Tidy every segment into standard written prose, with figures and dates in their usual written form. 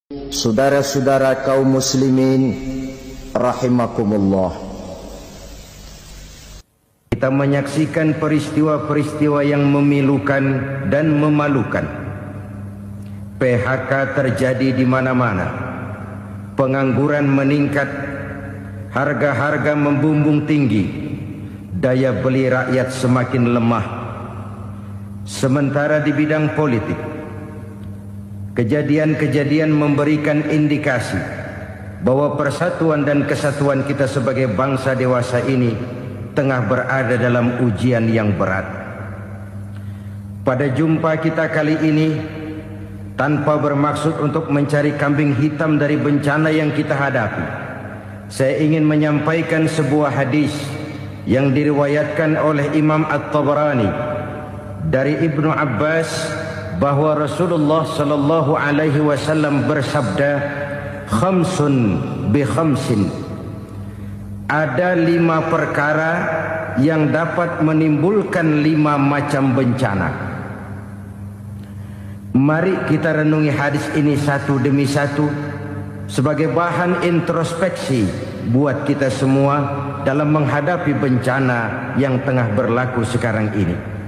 Saudara-saudara kaum muslimin rahimakumullah, kita menyaksikan peristiwa-peristiwa yang memilukan dan memalukan. PHK terjadi di mana-mana, pengangguran meningkat, harga-harga membumbung tinggi, daya beli rakyat semakin lemah. Sementara di bidang politik, kejadian-kejadian memberikan indikasi bahwa persatuan dan kesatuan kita sebagai bangsa dewasa ini tengah berada dalam ujian yang berat. Pada jumpa kita kali ini, tanpa bermaksud untuk mencari kambing hitam dari bencana yang kita hadapi, saya ingin menyampaikan sebuah hadis yang diriwayatkan oleh Imam At-Tabarani dari Ibnu Abbas, bahwa Rasulullah sallallahu alaihi wasallam bersabda, khamsun bi khamsin, ada 5 perkara yang dapat menimbulkan 5 macam bencana. Mari kita renungi hadis ini satu demi satu sebagai bahan introspeksi buat kita semua dalam menghadapi bencana yang tengah berlaku sekarang ini.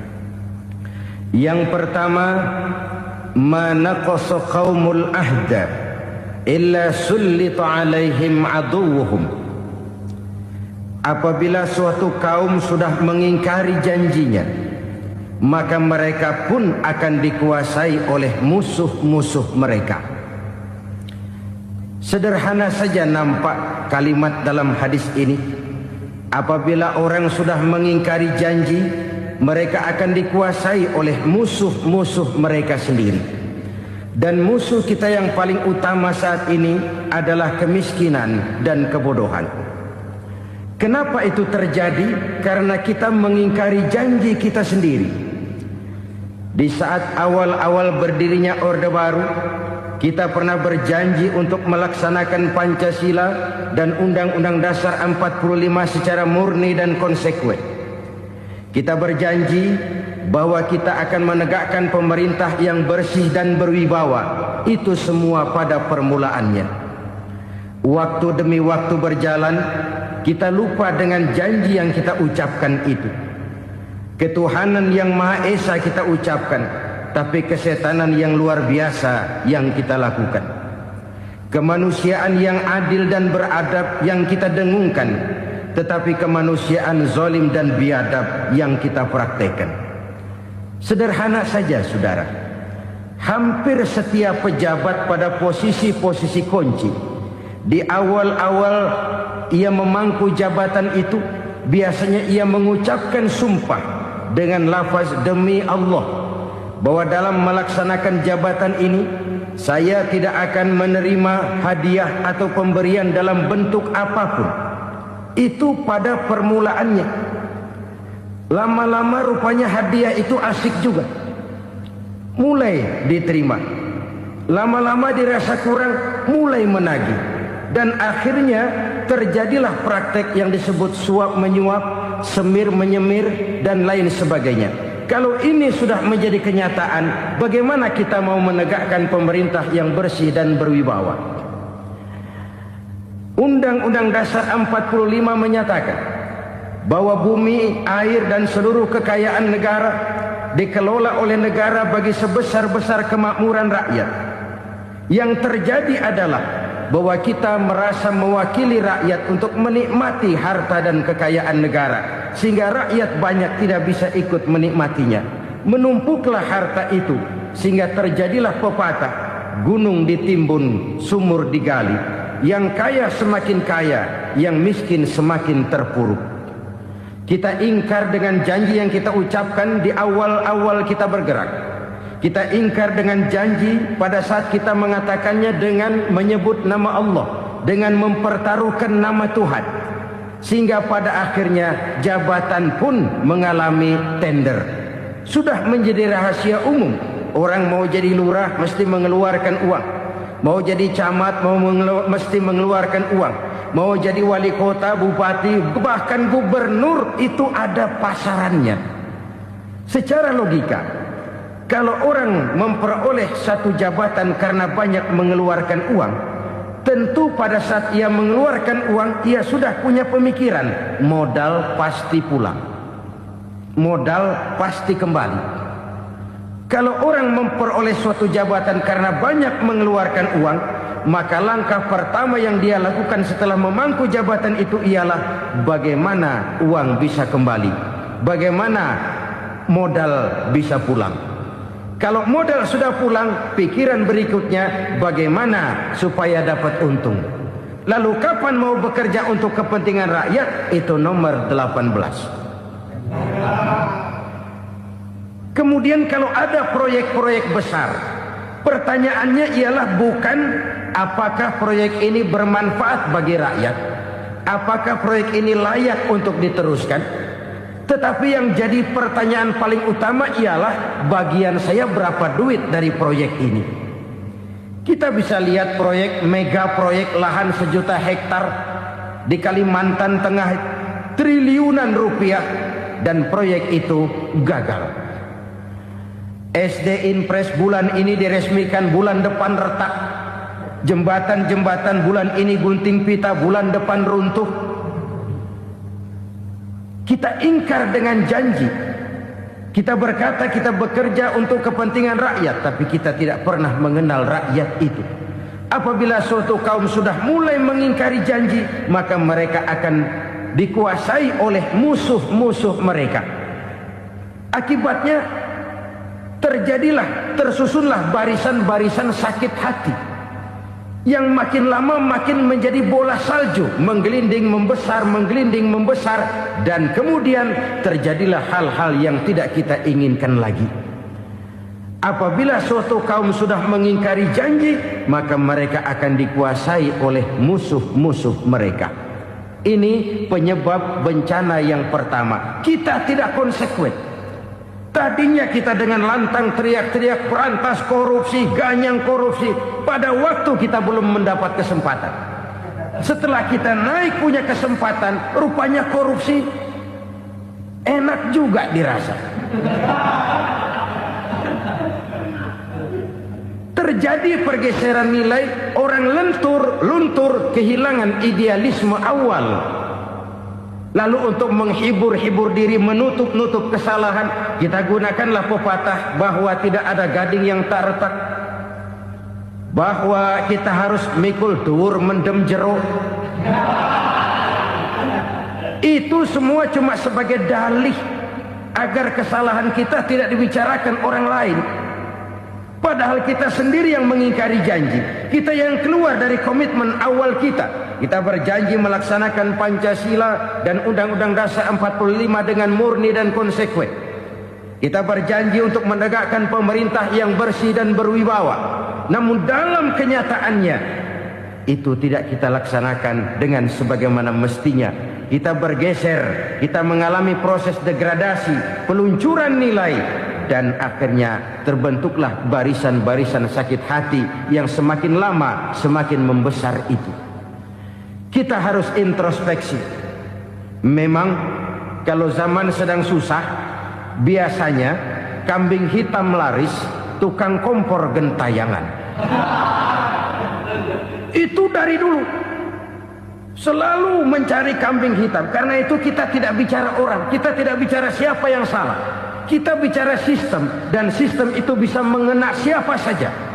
Yang pertama, ma naqasa qaumul ahda illa sullita alaihim aduwwuhum. Apabila suatu kaum sudah mengingkari janjinya, maka mereka pun akan dikuasai oleh musuh-musuh mereka. Sederhana saja nampak kalimat dalam hadis ini. Apabila orang sudah mengingkari janji, mereka akan dikuasai oleh musuh-musuh mereka sendiri. Dan musuh kita yang paling utama saat ini adalah kemiskinan dan kebodohan. Kenapa itu terjadi? Karena kita mengingkari janji kita sendiri. Di saat awal-awal berdirinya Orde Baru, kita pernah berjanji untuk melaksanakan Pancasila dan Undang-Undang Dasar 45 secara murni dan konsekuen. Kita berjanji bahwa kita akan menegakkan pemerintah yang bersih dan berwibawa. Itu semua pada permulaannya. Waktu demi waktu berjalan, kita lupa dengan janji yang kita ucapkan itu. Ketuhanan yang Maha Esa kita ucapkan, tapi kesetanan yang luar biasa yang kita lakukan. Kemanusiaan yang adil dan beradab yang kita dengungkan, tetapi kemanusiaan zalim dan biadab yang kita praktekkan. Sederhana saja saudara, hampir setiap pejabat pada posisi-posisi kunci, di awal-awal ia memangku jabatan itu, biasanya ia mengucapkan sumpah dengan lafaz demi Allah, bahwa dalam melaksanakan jabatan ini saya tidak akan menerima hadiah atau pemberian dalam bentuk apapun. Itu pada permulaannya. Lama-lama rupanya hadiah itu asik juga, mulai diterima. Lama-lama dirasa kurang, mulai menagih. Dan akhirnya terjadilah praktek yang disebut suap menyuap, semir menyemir, dan lain sebagainya. Kalau ini sudah menjadi kenyataan, bagaimana kita mau menegakkan pemerintah yang bersih dan berwibawa? Undang-Undang Dasar 45 menyatakan bahwa bumi, air, dan seluruh kekayaan negara dikelola oleh negara bagi sebesar-besar kemakmuran rakyat. Yang terjadi adalah bahwa kita merasa mewakili rakyat untuk menikmati harta dan kekayaan negara, sehingga rakyat banyak tidak bisa ikut menikmatinya. Menumpuklah harta itu sehingga terjadilah pepatah, gunung ditimbun, sumur digali. Yang kaya semakin kaya, yang miskin semakin terpuruk. Kita ingkar dengan janji yang kita ucapkan di awal-awal kita bergerak. Kita ingkar dengan janji pada saat kita mengatakannya dengan menyebut nama Allah, dengan mempertaruhkan nama Tuhan. Sehingga pada akhirnya jabatan pun mengalami tender. Sudah menjadi rahasia umum. Orang mau jadi lurah mesti mengeluarkan uang. Mau jadi camat mesti mengeluarkan uang. Mau jadi wali kota, bupati, bahkan gubernur, itu ada pasarannya. Secara logika, Kalau orang memperoleh satu jabatan karena banyak mengeluarkan uang, tentu pada saat ia mengeluarkan uang, ia sudah punya pemikiran, modal pasti pulang, modal pasti kembali. Kalau orang memperoleh suatu jabatan karena banyak mengeluarkan uang, maka langkah pertama yang dia lakukan setelah memangku jabatan itu ialah bagaimana uang bisa kembali, bagaimana modal bisa pulang. Kalau modal sudah pulang, pikiran berikutnya bagaimana supaya dapat untung. Lalu kapan mau bekerja untuk kepentingan rakyat? Itu nomor 18. Kemudian kalau ada proyek-proyek besar, pertanyaannya ialah bukan apakah proyek ini bermanfaat bagi rakyat, apakah proyek ini layak untuk diteruskan, tetapi yang jadi pertanyaan paling utama ialah bagian saya berapa duit dari proyek ini. Kita bisa lihat proyek, mega proyek lahan 1 juta hektar di Kalimantan Tengah, triliunan rupiah, dan proyek itu gagal. SD Impres bulan ini diresmikan, bulan depan retak. Jembatan-jembatan bulan ini gunting pita, bulan depan runtuh. Kita ingkar dengan janji. Kita berkata kita bekerja untuk kepentingan rakyat, tapi kita tidak pernah mengenal rakyat itu. Apabila suatu kaum sudah mulai mengingkari janji, maka mereka akan dikuasai oleh musuh-musuh mereka. Akibatnya tersusunlah barisan-barisan sakit hati, yang makin lama makin menjadi bola salju, menggelinding membesar, dan kemudian terjadilah hal-hal yang tidak kita inginkan lagi. Apabila suatu kaum sudah mengingkari janji, maka mereka akan dikuasai oleh musuh-musuh mereka. Ini penyebab bencana yang pertama. Kita tidak konsekuen. Tadinya kita dengan lantang teriak-teriak berantas korupsi, ganyang korupsi. Pada waktu kita belum mendapat kesempatan. Setelah kita naik punya kesempatan, rupanya korupsi enak juga dirasa. Terjadi pergeseran nilai, orang luntur, kehilangan idealisme awal. Lalu untuk menghibur diri, menutup kesalahan, kita gunakanlah pepatah bahwa tidak ada gading yang tak retak, bahwa kita harus mikul dur mendem jeruk. Itu semua cuma sebagai dalih agar kesalahan kita tidak dibicarakan orang lain. Padahal kita sendiri yang mengingkari janji. Kita yang keluar dari komitmen awal kita. Kita berjanji melaksanakan Pancasila dan Undang-Undang Dasar 45 dengan murni dan konsekuen. Kita berjanji untuk menegakkan pemerintah yang bersih dan berwibawa. Namun dalam kenyataannya itu tidak kita laksanakan dengan sebagaimana mestinya. Kita bergeser, kita mengalami proses degradasi, peluncuran nilai, dan akhirnya terbentuklah barisan-barisan sakit hati yang semakin lama semakin membesar itu. Kita harus introspeksi. Memang kalau zaman sedang susah, biasanya kambing hitam laris, tukang kompor gentayangan. Itu dari dulu selalu mencari kambing hitam. Karena itu kita tidak bicara orang, kita tidak bicara siapa yang salah, kita bicara sistem. Dan sistem itu bisa mengena siapa saja.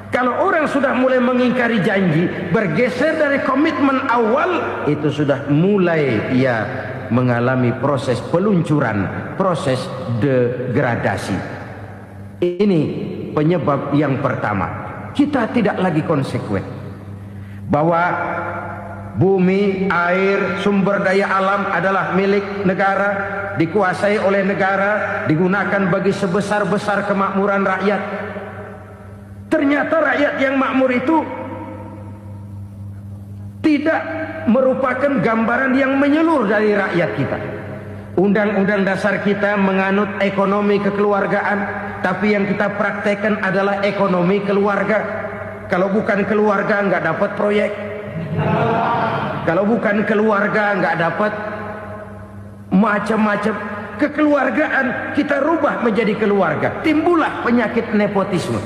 Kalau orang sudah mulai mengingkari janji, bergeser dari komitmen awal, itu sudah mulai ia mengalami proses peluncuran, proses degradasi. Ini penyebab yang pertama. Kita tidak lagi konsekuen bahwa bumi, air, sumber daya alam adalah milik negara, dikuasai oleh negara, digunakan bagi sebesar-besar kemakmuran rakyat. Ternyata rakyat yang makmur itu tidak merupakan gambaran yang menyeluruh dari rakyat kita. Undang-undang dasar kita menganut ekonomi kekeluargaan, tapi yang kita praktekkan adalah ekonomi keluarga. Kalau bukan keluarga nggak dapat proyek. Kalau bukan keluarga nggak dapat macam-macam. kekeluargaan kita rubah menjadi keluarga. Timbullah penyakit nepotisme.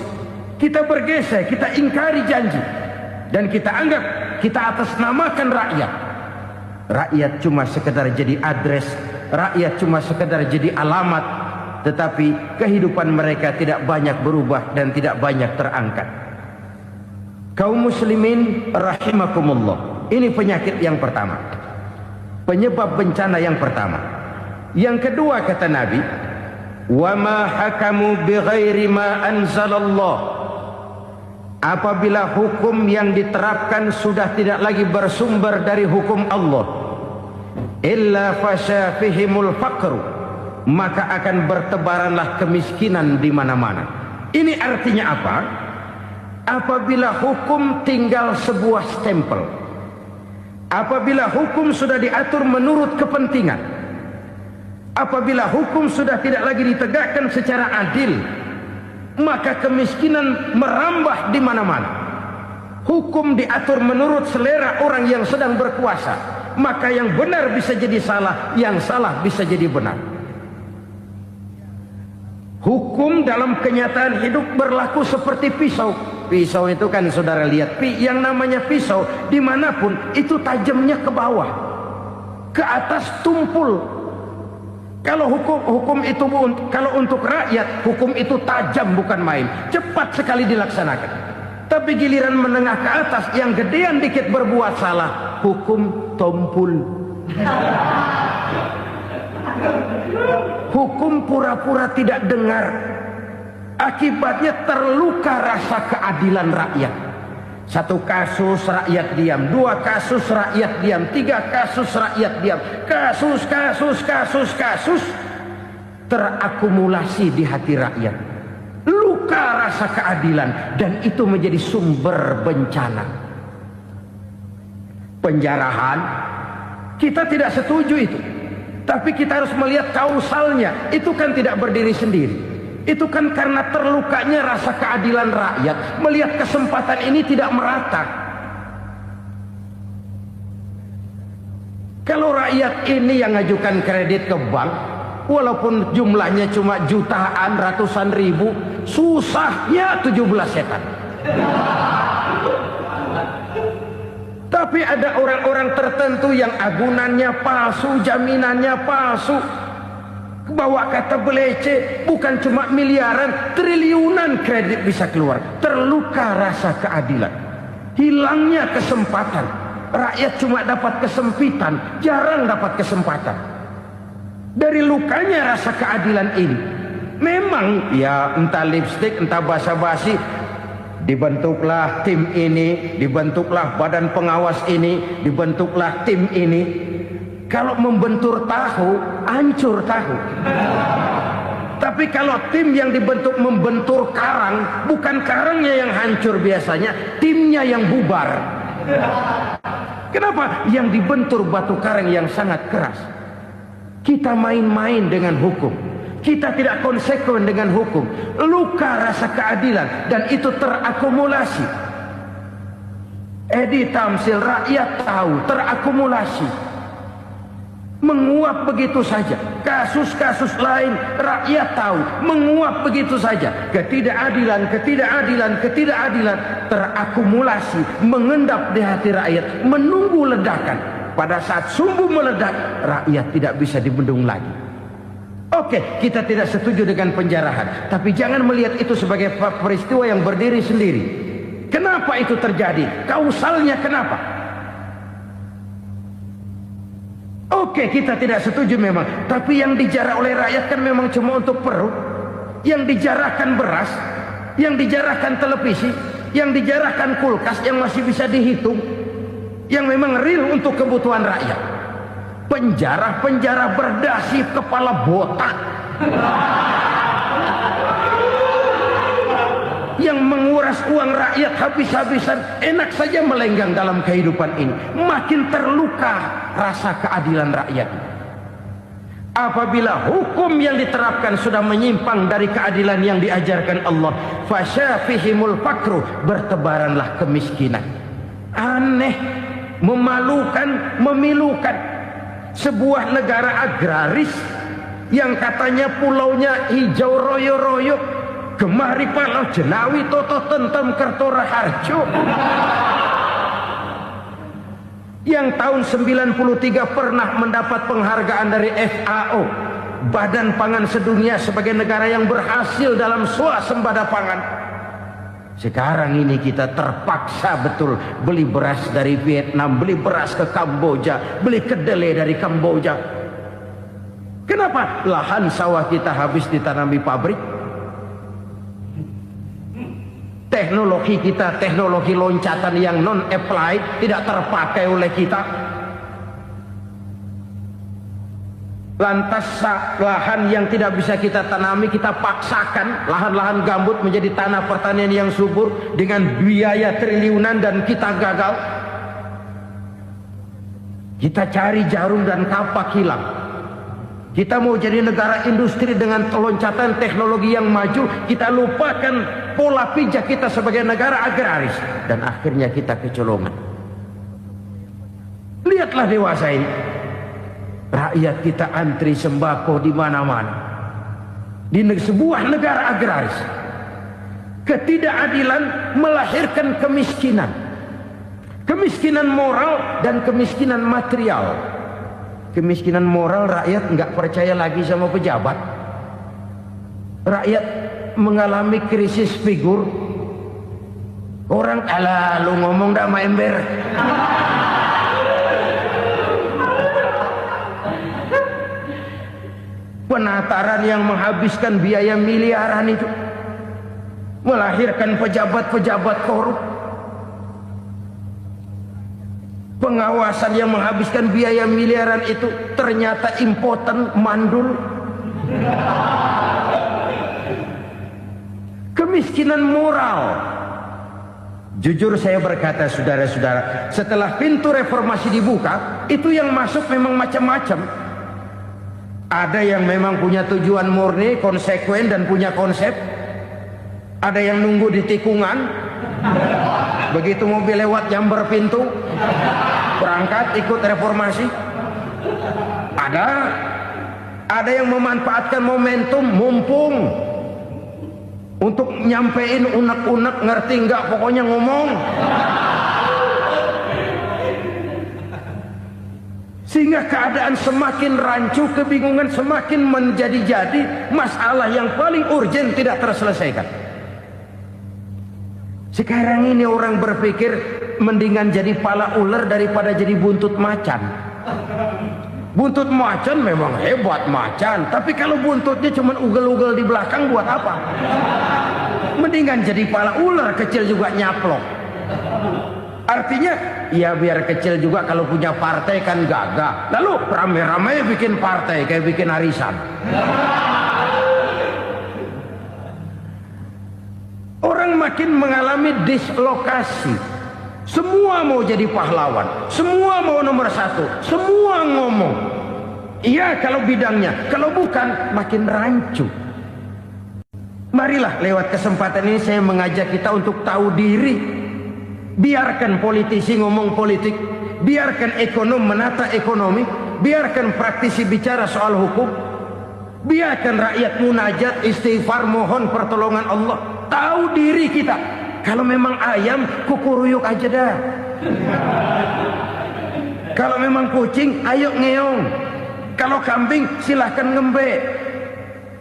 Kita bergeser, kita ingkari janji, dan kita anggap kita atasnamakan rakyat. Rakyat cuma sekedar jadi address, rakyat cuma sekedar jadi alamat, tetapi kehidupan mereka tidak banyak berubah dan tidak banyak terangkat. Kaum muslimin rahimakumullah, ini penyakit yang pertama, penyebab bencana yang pertama. Yang kedua kata Nabi, wa ma hakamu bighairi ma anzalallah. Apabila hukum yang diterapkan sudah tidak lagi bersumber dari hukum Allah, illa fasha fihimul faqru, maka akan bertebaranlah kemiskinan di mana-mana. Ini artinya apa? Apabila hukum tinggal sebuah stempel, apabila hukum sudah diatur menurut kepentingan, apabila hukum sudah tidak lagi ditegakkan secara adil, maka kemiskinan merambah di mana-mana. Hukum diatur menurut selera orang yang sedang berkuasa, maka yang benar bisa jadi salah, yang salah bisa jadi benar. Hukum dalam kenyataan hidup berlaku seperti pisau. Pisau itu kan saudara lihat, yang namanya pisau dimanapun itu tajamnya ke bawah, ke atas tumpul. Kalau hukum itu, kalau untuk rakyat, hukum itu tajam bukan main, cepat sekali dilaksanakan. Tapi giliran menengah ke atas, yang gedean dikit berbuat salah, hukum tumpul. Hukum pura-pura tidak dengar. Akibatnya terluka rasa keadilan rakyat. Satu kasus rakyat diam, dua kasus rakyat diam, tiga kasus rakyat diam, kasus terakumulasi di hati rakyat. Luka rasa keadilan, dan itu menjadi sumber bencana. Penjarahan, kita tidak setuju itu, tapi kita harus melihat kausalnya. Itu kan tidak berdiri sendiri. Itu kan karena terlukanya rasa keadilan rakyat, melihat kesempatan ini tidak merata. Kalau rakyat ini yang ngajukan kredit ke bank, walaupun jumlahnya cuma jutaan, ratusan ribu, susahnya 17 setan. Tapi ada orang-orang tertentu yang agunannya palsu, jaminannya palsu, bawa kata belece, bukan cuma miliaran, triliunan kredit bisa keluar. Terluka rasa keadilan, hilangnya kesempatan. Rakyat cuma dapat kesempitan, jarang dapat kesempatan. Dari lukanya rasa keadilan ini, memang ya entah lipstick, entah basa-basi, dibentuklah tim ini, dibentuklah badan pengawas ini, dibentuklah tim ini. Kalau membentur tahu, hancur tahu. Tapi kalau tim yang dibentuk membentur karang, bukan karangnya yang hancur biasanya, timnya yang bubar. Kenapa? Yang dibentur batu karang yang sangat keras. Kita main-main dengan hukum, kita tidak konsekuen dengan hukum. Luka rasa keadilan, dan itu terakumulasi. Edi Tamsil, rakyat tahu, terakumulasi, menguap begitu saja. Kasus-kasus lain rakyat tahu, menguap begitu saja. Ketidakadilan terakumulasi, mengendap di hati rakyat, menunggu ledakan. Pada saat sumbu meledak, rakyat tidak bisa dibendung lagi. Oke, kita tidak setuju dengan penjarahan, tapi jangan melihat itu sebagai peristiwa yang berdiri sendiri. Kenapa itu terjadi? Kausalnya kenapa? Oke, kita tidak setuju memang, tapi yang dijarah oleh rakyat kan memang cuma untuk perut. Yang dijarahkan beras, yang dijarahkan televisi, yang dijarahkan kulkas yang masih bisa dihitung, yang memang real untuk kebutuhan rakyat. Penjara-penjara berdasi kepala botak yang menguras uang rakyat habis-habisan, enak saja melenggang dalam kehidupan ini. Makin terluka rasa keadilan rakyat. Apabila hukum yang diterapkan sudah menyimpang dari keadilan yang diajarkan Allah, fasyafihimul fakru, bertebaranlah kemiskinan. Aneh, memalukan, memilukan. Sebuah negara agraris yang katanya pulaunya hijau royo-royo, gemari palau jenawi toto tentem kertora harjo, yang tahun 93 pernah mendapat penghargaan dari FAO, Badan Pangan Sedunia, sebagai negara yang berhasil dalam swasembada pangan. Sekarang ini kita terpaksa betul beli beras dari Vietnam, beli beras ke Kamboja, beli kedelai dari Kamboja. Kenapa? Lahan sawah kita habis ditanami pabrik. Teknologi kita, teknologi loncatan yang non-applied, tidak terpakai oleh kita. Lantas lahan yang tidak bisa kita tanami, kita paksakan lahan-lahan gambut menjadi tanah pertanian yang subur dengan biaya triliunan, dan kita gagal. Kita cari jarum dan kapak hilang. Kita mau jadi negara industri dengan loncatan teknologi yang maju, kita lupakan pola pijak kita sebagai negara agraris, dan akhirnya kita kecolongan. Lihatlah dewasa ini, rakyat kita antri sembako di mana-mana. Di sebuah negara agraris, ketidakadilan melahirkan kemiskinan, kemiskinan moral dan kemiskinan material. Kemiskinan moral, rakyat nggak percaya lagi sama pejabat. Rakyat mengalami krisis figur. Orang alah lu ngomong dah sama ember. Penataran yang menghabiskan biaya miliaran itu melahirkan pejabat-pejabat korup. Pengawasan yang menghabiskan biaya miliaran itu ternyata impoten, mandul. Kemiskinan moral. Jujur saya berkata, saudara-saudara, setelah pintu reformasi dibuka, itu yang masuk memang macam-macam. Ada yang memang punya tujuan murni, konsekuen dan punya konsep. Ada yang nunggu di tikungan, begitu mobil lewat nyamber pintu, berangkat ikut reformasi. Ada yang memanfaatkan momentum, mumpung, untuk nyampein unek-unek, ngerti nggak, pokoknya ngomong. Sehingga keadaan semakin rancu, kebingungan semakin menjadi-jadi, masalah yang paling urgen tidak terselesaikan. Sekarang ini orang berpikir mendingan jadi pala ular daripada jadi buntut macan. Buntut macan memang hebat macan, tapi kalau buntutnya cuma ugel-ugel di belakang buat apa? Mendingan jadi pala ular, kecil juga nyaplok. Artinya ya biar kecil juga kalau punya partai kan gagah. Lalu rame-rame bikin partai kayak bikin arisan. Orang makin mengalami dislokasi. Semua mau jadi pahlawan, semua mau nomor satu, semua ngomong. Iya kalau bidangnya, kalau bukan makin rancu. Marilah lewat kesempatan ini saya mengajak kita untuk tahu diri. Biarkan politisi ngomong politik, biarkan ekonom menata ekonomi, biarkan praktisi bicara soal hukum, biarkan rakyat munajat, istighfar, mohon pertolongan Allah. Tahu diri kita. Kalau memang ayam, kukuruyuk aja dah. Kalau memang kucing, ayo ngeong. Kalau kambing, silahkan ngembe.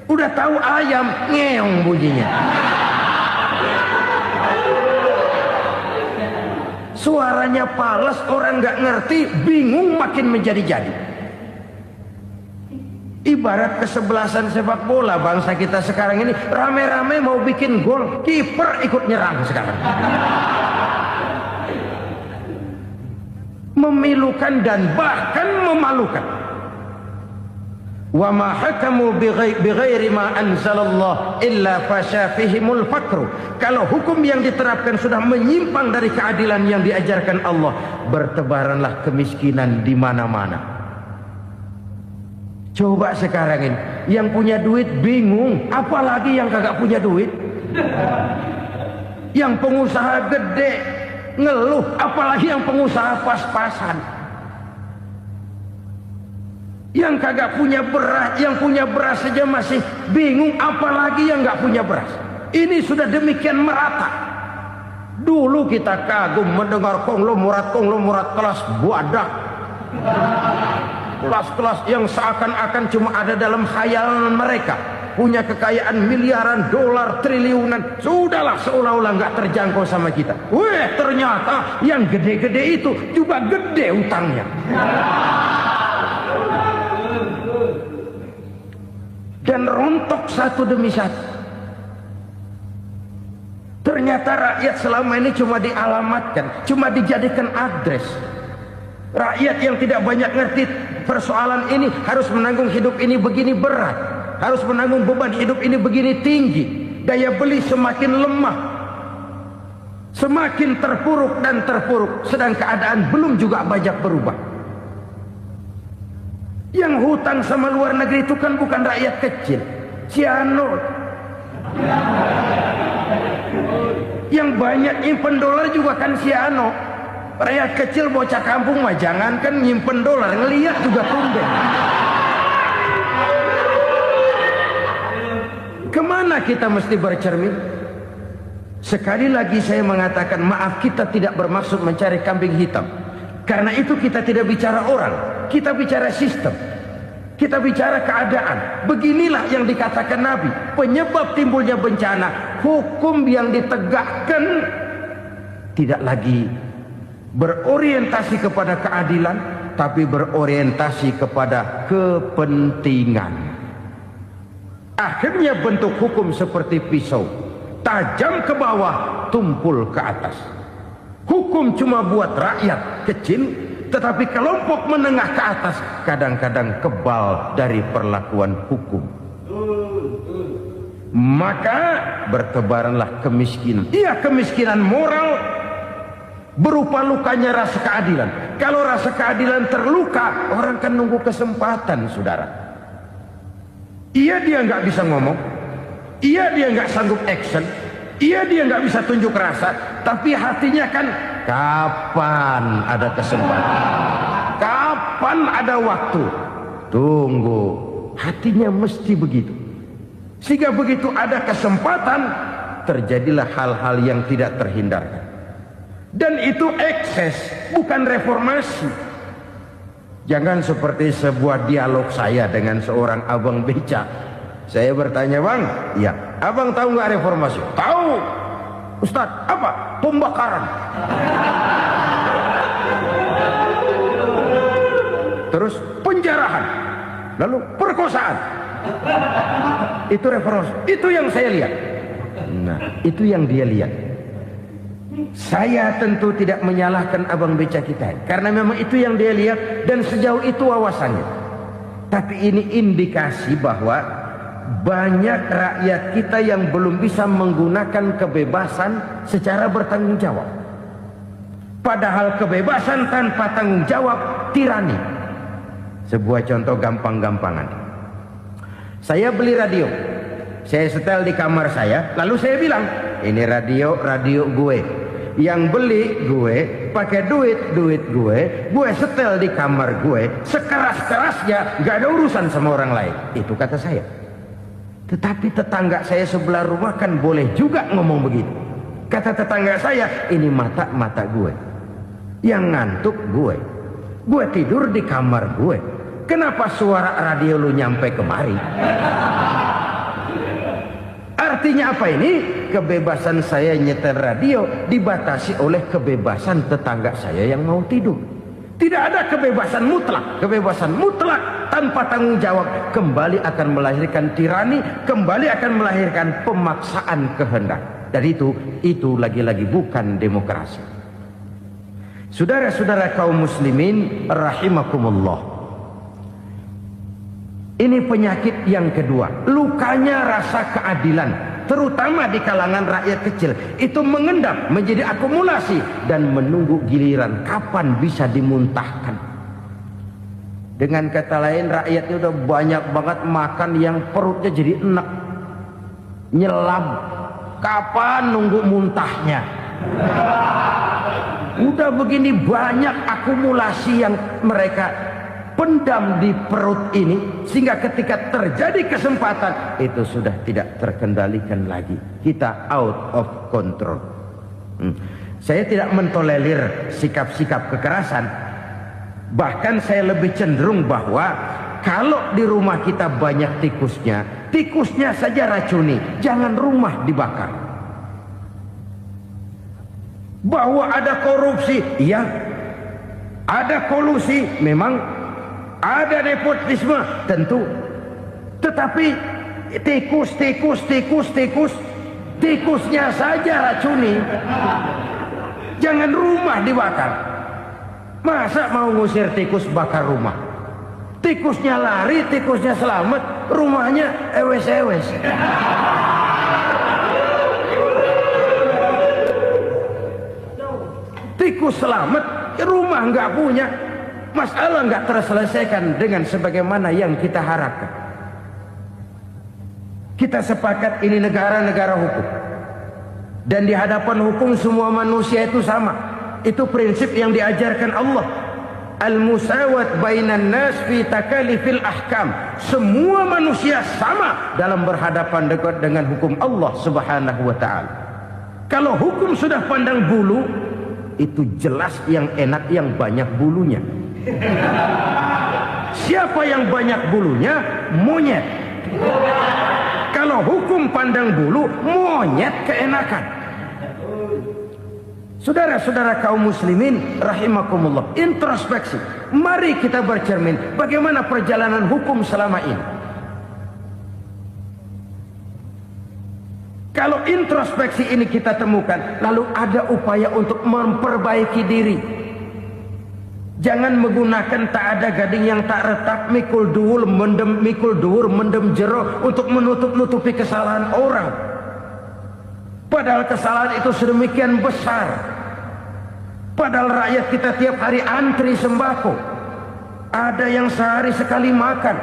Udah tahu ayam, ngeong bunyinya. Suaranya palas, orang nggak ngerti, bingung, makin menjadi-jadi. Ibarat kesebelasan sepak bola bangsa kita sekarang ini, rame-rame mau bikin gol, kiper ikut nyerang sekarang. Memilukan dan bahkan memalukan. Wa ma hakamu bighairi ma anzalallah illa fasyafihimul fakru. Kalau hukum yang diterapkan sudah menyimpang dari keadilan yang diajarkan Allah, bertebaranlah kemiskinan di mana-mana. Coba sekarang ini, yang punya duit bingung, apalagi yang kagak punya duit. Yang pengusaha gede ngeluh, apalagi yang pengusaha pas-pasan. Yang kagak punya beras, yang punya beras saja masih bingung, apalagi yang nggak punya beras. Ini sudah demikian merata. Dulu kita kagum mendengar konglomerat kelas buadak, kelas-kelas yang seakan-akan cuma ada dalam khayalan mereka, punya kekayaan miliaran dolar, triliunan. Sudahlah, seolah-olah nggak terjangkau sama kita. Weh, ternyata yang gede-gede itu juga gede utangnya. Dan rontok satu demi satu. Ternyata rakyat selama ini cuma dialamatkan, cuma dijadikan address. Rakyat yang tidak banyak ngerti persoalan ini harus menanggung hidup ini begini berat, harus menanggung beban hidup ini begini tinggi. Daya beli semakin lemah, semakin terpuruk dan terpuruk, sedang keadaan belum juga banyak berubah. Yang hutang sama luar negeri itu kan bukan rakyat kecil, Ciano. Yang banyak nyimpen dolar juga kan Ciano. Rakyat kecil bocah kampung mah jangankan nyimpen dolar, ngelihat juga tumben. Kemana kita mesti bercermin? Sekali lagi saya mengatakan, maaf, kita tidak bermaksud mencari kambing hitam. Karena itu kita tidak bicara orang, kita bicara sistem, kita bicara keadaan. Beginilah yang dikatakan Nabi, penyebab timbulnya bencana, hukum yang ditegakkan tidak lagi berorientasi kepada keadilan, tapi berorientasi kepada kepentingan. Akhirnya bentuk hukum seperti pisau, tajam ke bawah, tumpul ke atas. Hukum cuma buat rakyat kecil, tetapi kelompok menengah ke atas kadang-kadang kebal dari perlakuan hukum. Maka bertebaranlah kemiskinan. Iya, kemiskinan moral berupa lukanya rasa keadilan. Kalau rasa keadilan terluka, orang kan nunggu kesempatan, saudara. Iya, dia nggak bisa ngomong. Iya, dia nggak sanggup action. Iya, dia nggak bisa tunjuk rasa, tapi hatinya kan, kapan ada kesempatan, kapan ada waktu, tunggu. Hatinya mesti begitu. Sehingga begitu ada kesempatan, terjadilah hal-hal yang tidak terhindarkan. Dan itu ekses, bukan reformasi. Jangan seperti sebuah dialog saya dengan seorang abang beca. Saya bertanya, bang, iya, abang tahu nggak reformasi? Tahu. Ustadz, apa? Pembakaran. Terus penjarahan. Lalu perkosaan. Itu reformasi. Itu yang saya lihat. Nah, itu yang dia lihat. Saya tentu tidak menyalahkan abang beca kita, karena memang itu yang dia lihat dan sejauh itu wawasannya. Tapi ini indikasi bahwa banyak rakyat kita yang belum bisa menggunakan kebebasan secara bertanggung jawab. Padahal kebebasan tanpa tanggung jawab tirani. Sebuah contoh gampang-gampangan. Saya beli radio, saya setel di kamar saya, lalu saya bilang, ini radio gue. Yang beli gue, pakai duit gue setel di kamar gue, sekeras-kerasnya, gak ada urusan sama orang lain. Itu kata saya. Tetapi tetangga saya sebelah rumah kan boleh juga ngomong begitu. Kata tetangga saya, ini mata gue, yang ngantuk gue tidur di kamar gue. Kenapa suara radio lu nyampe kemari? Artinya apa ini? Kebebasan saya nyetel radio dibatasi oleh kebebasan tetangga saya yang mau tidur. Tidak ada kebebasan mutlak. Kebebasan mutlak tanpa tanggung jawab kembali akan melahirkan tirani, kembali akan melahirkan pemaksaan kehendak. Dan itu lagi-lagi bukan demokrasi. Saudara-saudara kaum muslimin rahimakumullah. Ini penyakit yang kedua, lukanya rasa keadilan, terutama di kalangan rakyat kecil. Itu mengendap menjadi akumulasi dan menunggu giliran kapan bisa dimuntahkan. Dengan kata lain, rakyatnya udah banyak banget makan yang perutnya jadi enek, nyelam. Kapan nunggu muntahnya? Udah begini banyak akumulasi yang mereka pendam di perut ini, sehingga ketika terjadi kesempatan itu sudah tidak terkendalikan lagi. Kita out of control. Saya tidak mentolerir sikap-sikap kekerasan. Bahkan saya lebih cenderung bahwa kalau di rumah kita banyak tikusnya, tikusnya saja racuni, jangan rumah dibakar. Bahwa ada korupsi, iya. Ada kolusi, memang. Ada nepotisme, tentu. Tetapi tikusnya saja racuni. Jangan rumah dibakar. Masa mau ngusir tikus bakar rumah? Tikusnya lari, tikusnya selamat, rumahnya ewes-ewes. Tikus selamat, rumah nggak punya. Masalah nggak terselesaikan dengan sebagaimana yang kita harapkan. Kita sepakat ini negara hukum. Dan di hadapan hukum semua manusia itu sama. Itu prinsip yang diajarkan Allah. Al-musawat bainan nas fi takalifil ahkam. Semua manusia sama dalam berhadapan dekat dengan hukum Allah Subhanahu wa taala. Kalau hukum sudah pandang bulu, itu jelas yang enak yang banyak bulunya. Siapa yang banyak bulunya? Monyet. Kalau hukum pandang bulu, monyet keenakan. Saudara-saudara kaum muslimin rahimakumullah, introspeksi. Mari kita bercermin bagaimana perjalanan hukum selama ini. Kalau introspeksi ini kita temukan, lalu ada upaya untuk memperbaiki diri. Jangan menggunakan tak ada gading yang tak retak, mikul duwur mendem jero untuk menutup-nutupi kesalahan orang. Padahal kesalahan itu sedemikian besar. Padahal rakyat kita tiap hari antri sembako. Ada yang sehari sekali makan.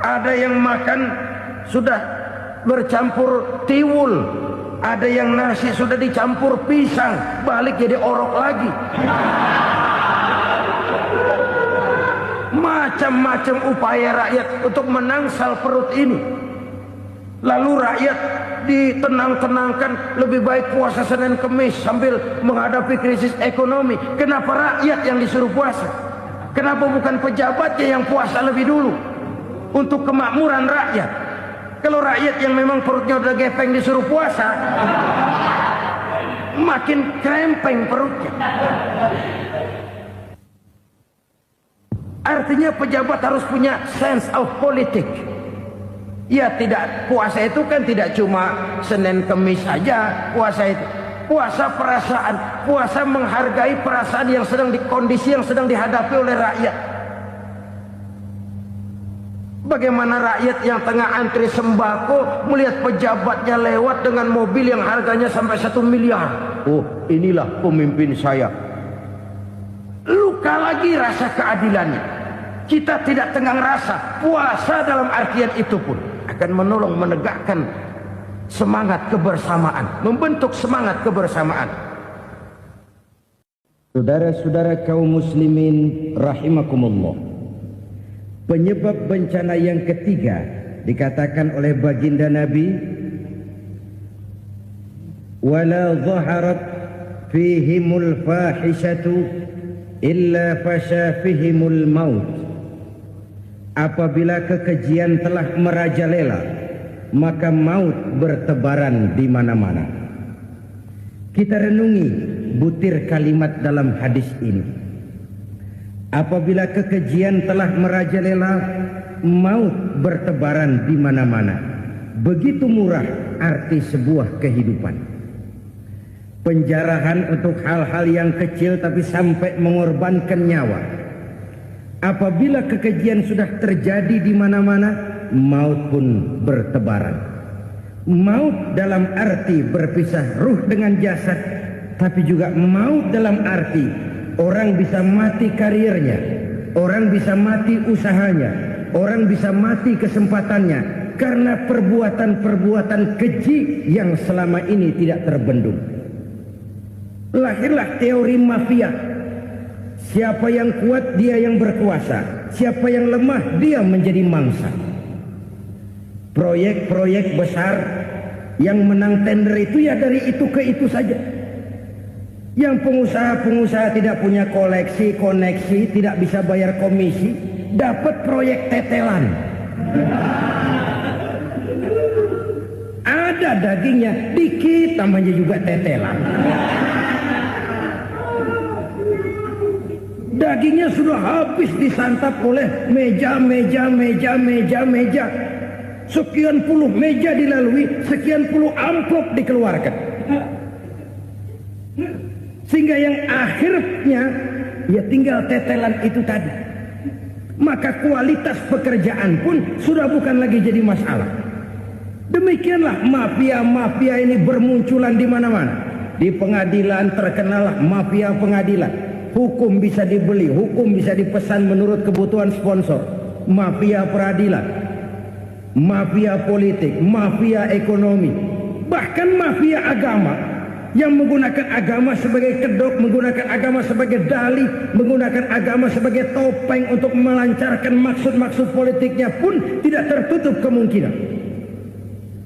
Ada yang makan sudah bercampur tiwul. Ada yang nasi sudah dicampur pisang, balik jadi orok lagi. Macam-macam upaya rakyat untuk menangsal perut ini. Lalu rakyat ditenang-tenangkan, lebih baik puasa Senin Kemis sambil menghadapi krisis ekonomi. Kenapa rakyat yang disuruh puasa? Kenapa bukan pejabatnya yang puasa lebih dulu untuk kemakmuran rakyat? Kalau rakyat yang memang perutnya udah gepeng disuruh puasa, makin krempeng perutnya. Artinya pejabat harus punya sense of politik. Ya, tidak, puasa itu kan tidak cuma Senin Kemis saja. Puasa itu puasa perasaan, puasa menghargai perasaan yang sedang kondisi yang sedang dihadapi oleh rakyat. Bagaimana rakyat yang tengah antri sembako melihat pejabatnya lewat dengan mobil yang harganya sampai 1 miliar. Oh, inilah pemimpin saya. Luka lagi rasa keadilannya. Kita tidak tenggang rasa. Puasa dalam artian itu pun akan menolong menegakkan semangat kebersamaan, membentuk semangat kebersamaan. Saudara-saudara kaum muslimin rahimakumullah, penyebab bencana yang ketiga dikatakan oleh baginda Nabi, wala dhaharat fihimul fahishatu illa fasha fihimul maut. Apabila kekejian telah merajalela, maka maut bertebaran di mana-mana. Kita renungi butir kalimat dalam hadis ini. Apabila kekejian telah merajalela, maut bertebaran di mana-mana. Begitu murah arti sebuah kehidupan. Penjarahan untuk hal-hal yang kecil tapi sampai mengorbankan nyawa. Apabila kekejian sudah terjadi di mana-mana, maut pun bertebaran. Maut dalam arti berpisah ruh dengan jasad, tapi juga maut dalam arti orang bisa mati karirnya, orang bisa mati usahanya, orang bisa mati kesempatannya karena perbuatan-perbuatan keji yang selama ini tidak terbendung. Lahirlah teori mafia. Siapa yang kuat dia yang berkuasa. siapa yang lemah dia menjadi mangsa. Proyek-proyek besar yang menang tender itu ya dari itu ke itu saja. Yang pengusaha-pengusaha tidak punya koleksi, koneksi, tidak bisa bayar komisi, dapat proyek tetelan. Ada dagingnya, dikit namanya juga tetelan. Dagingnya sudah habis disantap oleh meja. Sekian puluh meja dilalui, sekian puluh amplop dikeluarkan. Sehingga yang akhirnya ya tinggal tetelan itu tadi. Maka kualitas pekerjaan pun sudah bukan lagi jadi masalah. Demikianlah mafia-mafia ini bermunculan di mana-mana. Di pengadilan terkenallah mafia pengadilan. Hukum bisa dibeli, hukum bisa dipesan menurut kebutuhan sponsor. Mafia peradilan, mafia politik, mafia ekonomi, bahkan mafia agama yang menggunakan agama sebagai kedok, menggunakan agama sebagai dalih, menggunakan agama sebagai topeng untuk melancarkan maksud-maksud politiknya pun tidak tertutup kemungkinan.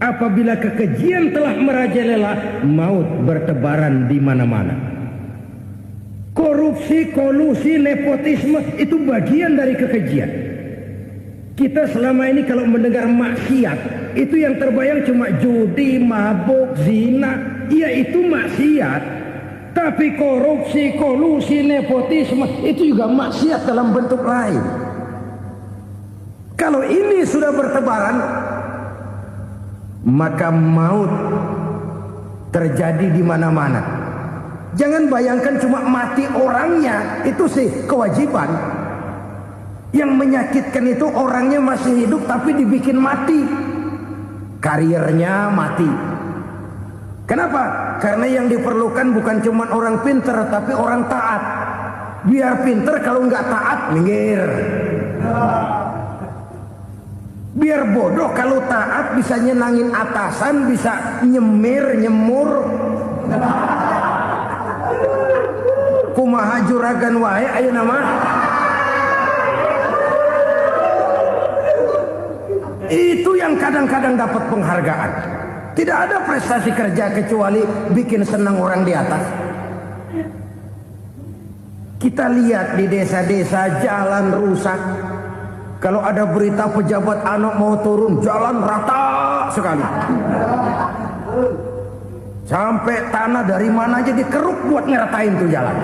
Apabila kekejian telah merajalela, maut bertebaran di mana-mana. Korupsi, kolusi, nepotisme itu bagian dari kekejian. Kita selama ini kalau mendengar maksiat, itu yang terbayang cuma judi, mabuk, zina. Ya itu maksiat. Tapi korupsi, kolusi, nepotisme itu juga maksiat dalam bentuk lain. Kalau ini sudah bertebaran, maka maut terjadi di mana-mana. Jangan bayangkan cuma mati orangnya, itu sih kewajiban. Yang menyakitkan itu orangnya masih hidup tapi dibikin mati. Karirnya mati. Kenapa? Karena yang diperlukan bukan cuma orang pinter tapi orang taat. Biar pinter, kalau nggak taat minggir. Biar bodoh, kalau taat bisa nyenangin atasan, bisa nyemur. Kumaha juragan wae ayeuna nama. Itu yang kadang-kadang dapat penghargaan. Tidak ada prestasi kerja kecuali bikin senang orang di atas. Kita lihat di desa-desa jalan rusak. Kalau ada berita pejabat anak mau turun, jalan rata sekali. Sampai tanah dari mana aja dikeruk buat ngeratain tuh jalan.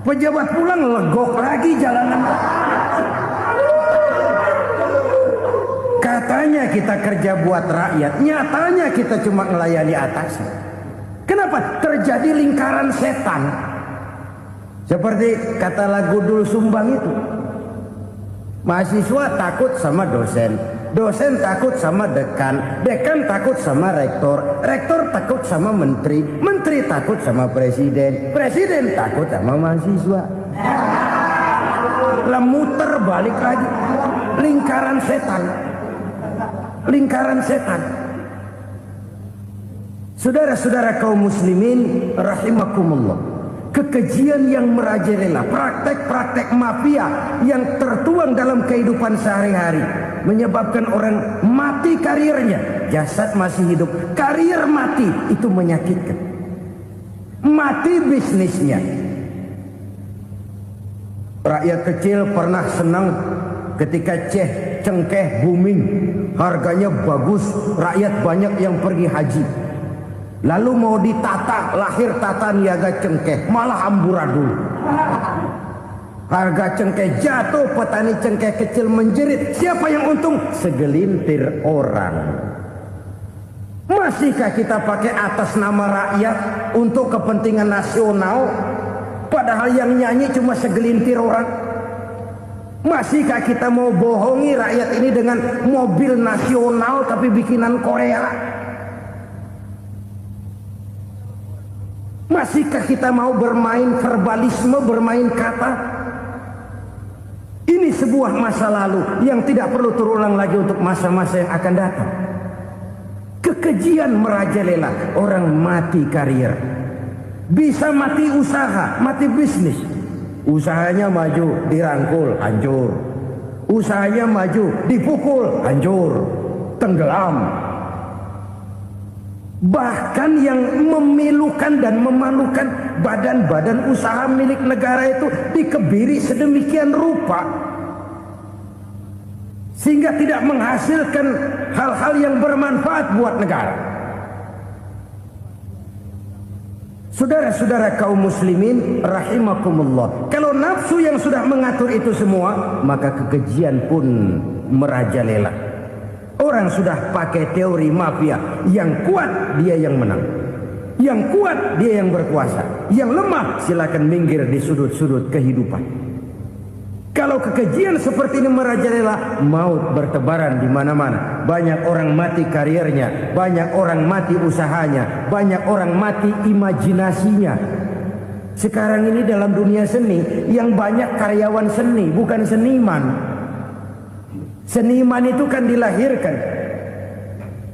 Pejabat pulang legok lagi jalanan. Katanya kita kerja buat rakyat, nyatanya kita cuma melayani atas. Kenapa? Terjadi lingkaran setan. Seperti kata lagu Dul Sumbang itu. Mahasiswa takut sama dosen, dosen takut sama dekan, dekan takut sama rektor, rektor takut sama menteri, menteri takut sama presiden, presiden takut sama mahasiswa. Lah muter balik lagi. Lingkaran setan. Lingkaran setan. Saudara-saudara kaum muslimin rahimakumullah. Kekejian yang merajalela, praktek-praktek mafia yang tertuang dalam kehidupan sehari-hari menyebabkan orang mati karirnya, jasad masih hidup, karir mati, itu menyakitkan. Mati bisnisnya. Rakyat kecil pernah senang ketika cengkeh booming, harganya bagus, rakyat banyak yang pergi haji. Lalu mau ditata, lahir tata niaga cengkeh, malah amburadul. Harga cengkeh jatuh, petani cengkeh kecil menjerit. Siapa yang untung? Segelintir orang. Masihkah kita pakai atas nama rakyat untuk kepentingan nasional, padahal yang nyanyi cuma segelintir orang? Masihkah kita mau bohongi rakyat ini dengan mobil nasional tapi bikinan Korea? Masihkah kita mau bermain verbalisme, bermain kata? Ini sebuah masa lalu yang tidak perlu terulang lagi untuk masa-masa yang akan datang. Kekejian merajalela, orang mati karir. Bisa mati usaha, mati bisnis. Usahanya maju, dirangkul, hancur. Usahanya maju, dipukul, hancur, tenggelam. Bahkan yang memilukan dan memalukan badan-badan usaha milik negara itu dikebiri sedemikian rupa sehingga tidak menghasilkan hal-hal yang bermanfaat buat negara. Saudara-saudara kaum muslimin rahimakumullah, kalau nafsu yang sudah mengatur itu semua, maka kekejian pun merajalela. Orang sudah pakai teori mafia, yang kuat dia yang menang, yang kuat dia yang berkuasa, yang lemah silakan minggir di sudut-sudut kehidupan. Kalau kekejian seperti ini merajalela, maut bertebaran di mana-mana. Banyak orang mati karirnya, banyak orang mati usahanya, banyak orang mati imajinasinya. Sekarang ini dalam dunia seni, yang banyak karyawan seni, bukan seniman. Seniman itu kan dilahirkan.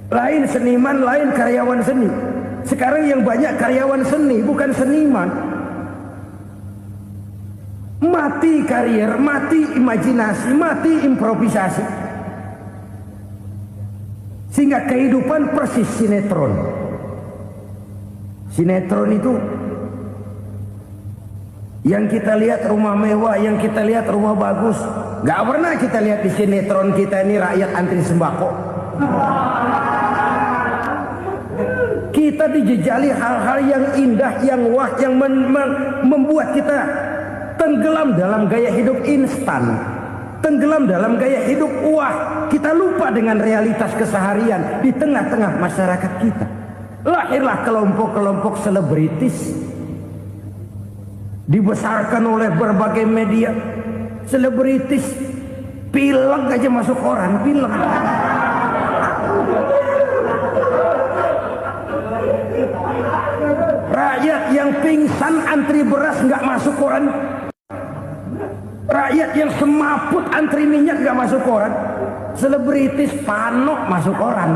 Lain seniman, lain karyawan seni. Sekarang yang banyak karyawan seni, bukan seniman. Mati karier, mati imajinasi, mati improvisasi. Sehingga kehidupan persis sinetron. Sinetron itu yang kita lihat rumah mewah, yang kita lihat rumah bagus. Gak pernah kita lihat di sinetron kita ini rakyat antri sembako. Kita dijejali hal-hal yang indah, yang wah, yang membuat kita tenggelam dalam gaya hidup instan, tenggelam dalam gaya hidup wah. Kita lupa dengan realitas keseharian di tengah-tengah masyarakat kita. Lahirlah kelompok-kelompok selebritis, dibesarkan oleh berbagai media. Selebritis pilek aja masuk koran, pilek. Rakyat yang pingsan antri beras nggak masuk koran. Rakyat yang semaput antri minyak nggak masuk koran. Selebritis panok masuk koran.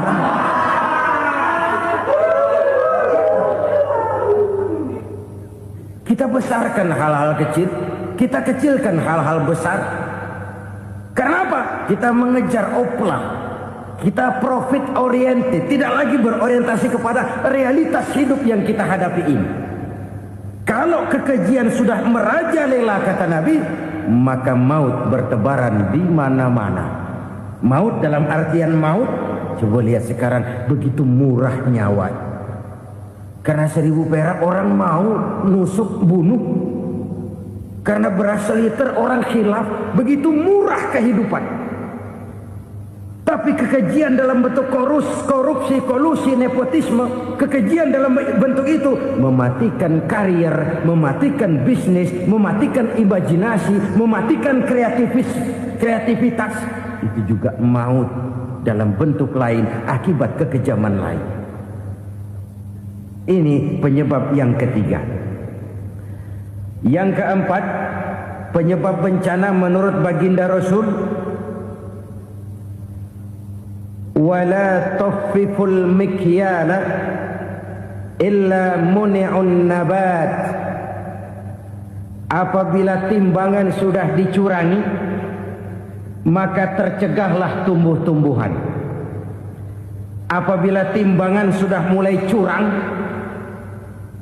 Kita besarkan hal-hal kecil, kita kecilkan hal-hal besar. Kenapa? Kita mengejar oplah. Kita profit oriented, tidak lagi berorientasi kepada realitas hidup yang kita hadapi ini. Kalau kekejian sudah merajalela kata Nabi, maka maut bertebaran di mana-mana. Maut dalam artian maut, coba lihat sekarang begitu murah nyawa. Karena 1000 perak orang mau nusuk bunuh. Karena beras seliter orang khilaf, begitu murah kehidupan. Tapi kekejian dalam bentuk korupsi, kolusi, nepotisme, kekejian dalam bentuk itu mematikan karier, mematikan bisnis, mematikan imajinasi, mematikan kreativitas. Itu juga maut dalam bentuk lain akibat kekejaman lain. Ini penyebab yang ketiga. Yang keempat, penyebab bencana menurut baginda Rasul, wala tuffiful mikyala illa muni'un nabat. Apabila timbangan sudah dicurangi, maka tercegahlah tumbuh-tumbuhan. Apabila timbangan sudah mulai curang,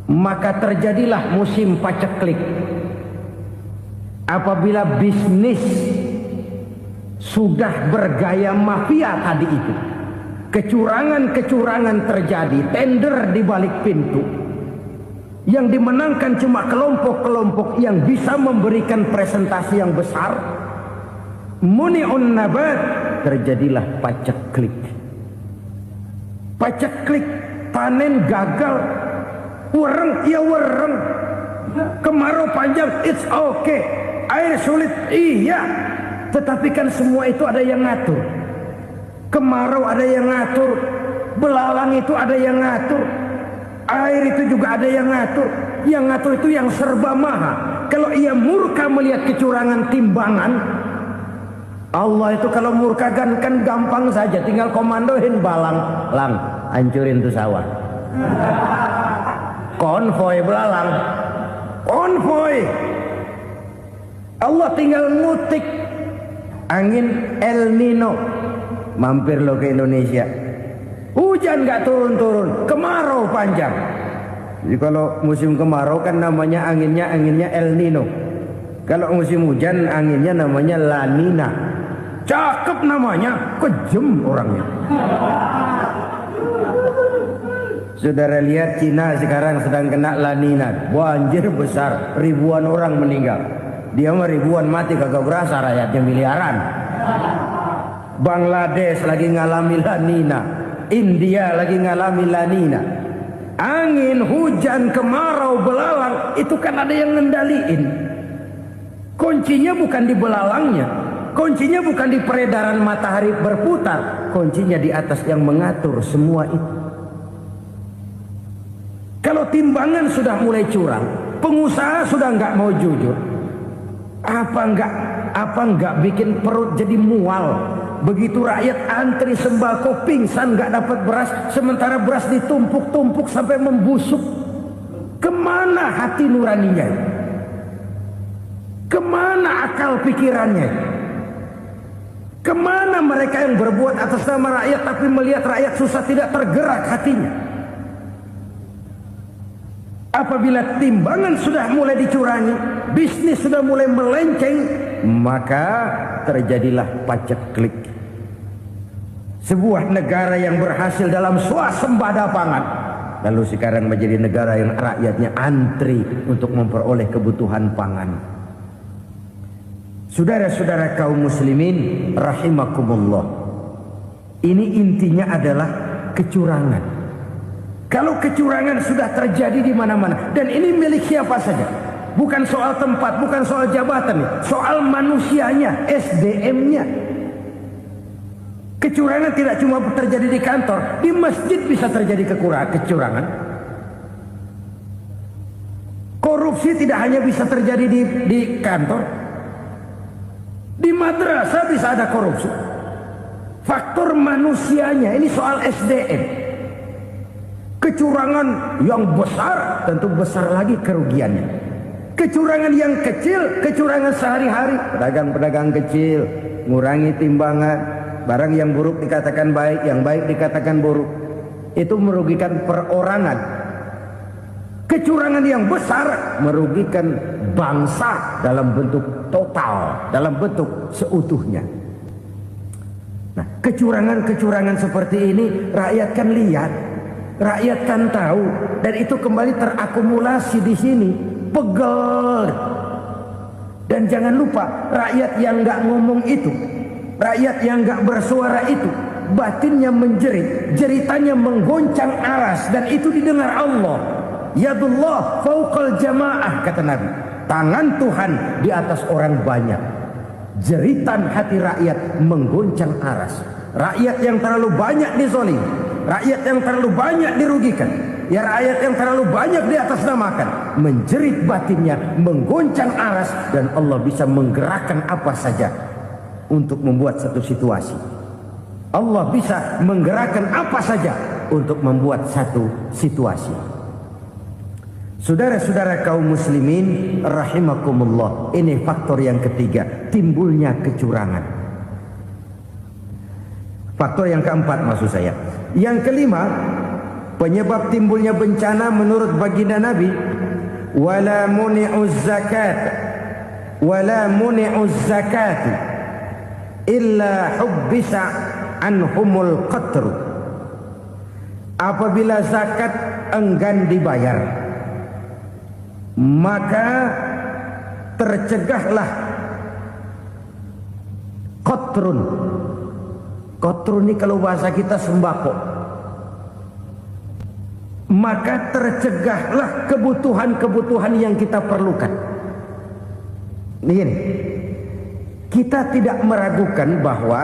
maka terjadilah musim paceklik. Apabila bisnis sudah bergaya mafia tadi itu, kecurangan-kecurangan terjadi, tender di balik pintu, yang dimenangkan cuma kelompok-kelompok yang bisa memberikan presentasi yang besar, muni'un nabat, terjadilah paceklik. Paceklik, panen gagal, wereng ya wereng, kemarau panjang it's okay, air sulit iya, tetapi kan semua itu ada yang ngatur. Kemarau ada yang ngatur, belalang itu ada yang ngatur, air itu juga ada yang ngatur. Yang ngatur itu yang serba maha. Kalau ia murka melihat kecurangan timbangan, Allah itu kalau murka kan gampang saja, tinggal komandoin balang, lang, hancurin tuh sawah. Konvoy belalang, konvoy. Allah tinggal ngutik angin El Nino. Mampir lo ke Indonesia, hujan gak turun-turun, kemarau panjang. Jadi kalau musim kemarau kan namanya anginnya El Nino. Kalau musim hujan anginnya namanya La Nina. Cakep namanya, kejem orangnya. Saudara lihat Cina sekarang sedang kena La Nina, banjir besar, ribuan orang meninggal. Dia mah ribuan mati kagak berasa, rakyatnya miliaran. Bangladesh lagi ngalami La Nina, India lagi ngalami La Nina. Angin, hujan, kemarau, belalang itu kan ada yang ngendaliin. Kuncinya bukan di belalangnya, kuncinya bukan di peredaran matahari berputar, kuncinya di atas yang mengatur semua itu. Kalau timbangan sudah mulai curang, pengusaha sudah nggak mau jujur, apa nggak bikin perut jadi mual? Begitu rakyat antri sembako pingsan nggak dapat beras, sementara beras ditumpuk-tumpuk sampai membusuk. Kemana hati nuraninya? Kemana akal pikirannya? Kemana mereka yang berbuat atas nama rakyat tapi melihat rakyat susah tidak tergerak hatinya? Apabila timbangan sudah mulai dicurangi, bisnis sudah mulai melenceng, maka terjadilah paceklik. Sebuah negara yang berhasil dalam swasembada pangan, lalu sekarang menjadi negara yang rakyatnya antri untuk memperoleh kebutuhan pangan. Saudara-saudara kaum muslimin rahimakumullah, ini intinya adalah kecurangan. Kalau kecurangan sudah terjadi di mana-mana, dan ini milik siapa saja, bukan soal tempat, bukan soal jabatan, soal manusianya, SDM-nya. Kecurangan tidak cuma terjadi di kantor, di masjid bisa terjadi kecurangan. Korupsi tidak hanya bisa terjadi di kantor, di madrasah bisa ada korupsi. Faktor manusianya, ini soal SDM. Kecurangan yang besar tentu besar lagi kerugiannya. Kecurangan yang kecil, kecurangan sehari-hari, pedagang-pedagang kecil ngurangi timbangan, barang yang buruk dikatakan baik, yang baik dikatakan buruk, itu merugikan perorangan. Kecurangan yang besar merugikan bangsa dalam bentuk total, dalam bentuk seutuhnya. Nah, kecurangan-kecurangan seperti ini rakyat kan lihat, rakyat kan tahu, dan itu kembali terakumulasi di sini, pegel. Dan jangan lupa, rakyat yang nggak ngomong itu, rakyat yang nggak bersuara itu, batinnya menjerit, jeritannya menggoncang aras, dan itu didengar Allah. Yadullah fauqal jamaah, kata Nabi. Tangan Tuhan di atas orang banyak. Jeritan hati rakyat menggoncang aras. Rakyat yang terlalu banyak dizolim, rakyat yang terlalu banyak dirugikan, ya rakyat yang terlalu banyak di atas namakan, menjerit batinnya, menggoncang aras, dan Allah bisa menggerakkan apa saja untuk membuat satu situasi. Allah bisa menggerakkan apa saja untuk membuat satu situasi. Saudara-saudara kaum muslimin rahimakumullah, ini faktor yang ketiga, timbulnya kecurangan. Faktor yang keempat maksud saya. Yang kelima, penyebab timbulnya bencana menurut baginda Nabi, wala muni'uz zakat wala muni'uz zakat illa hubbisa anhumul qatru. Apabila zakat enggan dibayar, maka tercegahlah qatrun. Qatrun ini kalau bahasa kita sembako. Maka tercegahlah kebutuhan-kebutuhan yang kita perlukan. Ini, kita tidak meragukan bahwa